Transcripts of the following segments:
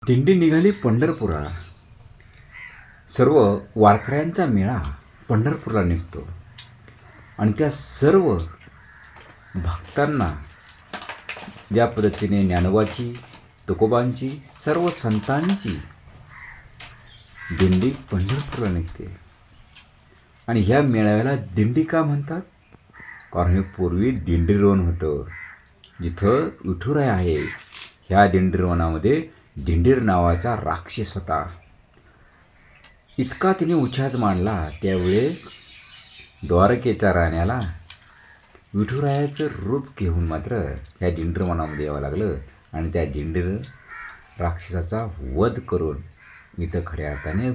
दिंडी निघाली पंढरपुरा. सर्व वारकऱ्यांचा मेळा पंढरपूरला निघतो आणि त्या सर्व भक्तांना ज्या पद्धतीने ज्ञानोबाची, तुकोबांची, सर्व संतांची दिंडी पंढरपूरला निघते. आणि ह्या मेळाव्याला दिंडी का म्हणतात? कारण हे पूर्वी दिंडीरोवन होतं. जिथं विठुराय आहे ह्या दिंडीरोवनामध्ये दिंडीर नावाचा राक्षस होता. इतका तिने उच्छाद मांडला त्यावेळेस द्वारकेच्या राण्याला विठुरायाचं रूप घेऊन मात्र ह्या दिंडीरवनामध्ये यावं लागलं आणि त्या दिंडीर राक्षसाचा वध करून इथं खऱ्या अर्थाने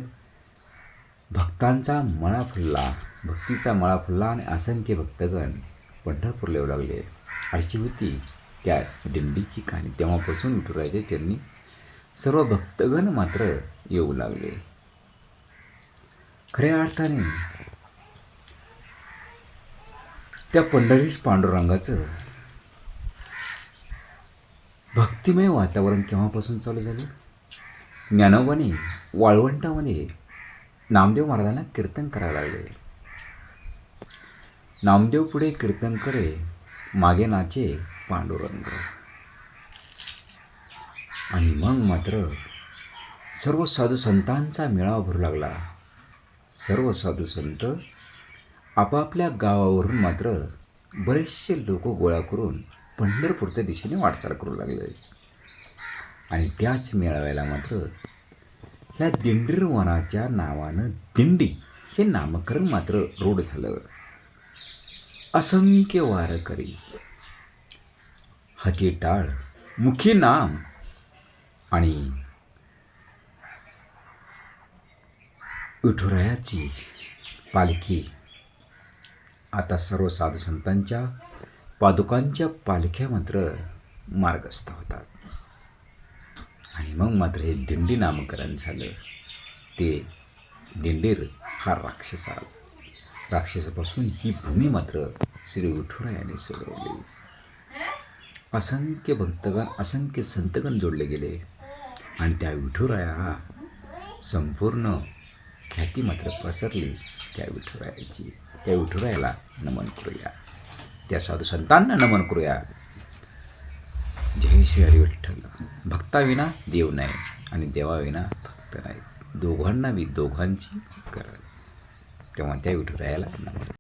भक्तांचा मळा फुलला, भक्तीचा मळा फुलला आणि असंख्य भक्तगण पंढरपूरला येऊ लागले. अशी होती त्या दिंडीची कहाणी. तेव्हापासून विठुरायाच्या चरणी सर्व भक्तगण मात्र येऊ लागले. खऱ्या अर्थाने त्या पंढरीस पांडुरंगाचं भक्तिमय वातावरण केव्हापासून चालू झालं? ज्ञानोबाने वाळवंटामध्ये नामदेव महाराजांना कीर्तन करायला लागले. नामदेव पुढे कीर्तन करे, मागे नाचे पांडुरंग. आणि मग मात्र सर्व साधू संतांचा मेळावा भरू लागला. सर्व साधू संत आपापल्या गावावरून मात्र बरेचसे लोक गोळा करून पंढरपूरच्या दिशेने वाटचाल करू लागले. आणि त्याच मेळाव्याला मात्र ह्या दिंडीरवनाच्या नावानं दिंडी हे नामकरण मात्र रूढ झालं. असंख्य वारकरी, हाती टाळ, मुखी नाम आणि विठुरायाची पालखी. आता सर्व साधू संतांच्या पादुकांच्या पालख्या मात्र मार्गस्थ होतात. आणि मग मात्र हे दिंडी नामकरण झालं. ते दिंडीर हा राक्षसापासून ही भूमी मात्र श्री विठुरायाने सोडवली. असंख्य भक्तगण, असंख्य संतगण जोडले गेले आणि त्या विठुराया हा संपूर्ण ख्याती मात्र पसरली त्या विठुरायाची. त्या विठुरायाला नमन करूया, त्या साधू संतांना नमन करूया. जय श्री हरी विठ्ठल. भक्ताविना देव नाही आणि देवाविना भक्त नाही. दोघांना बी दोघांची गरज. तेव्हा त्या विठुरायाला नमन.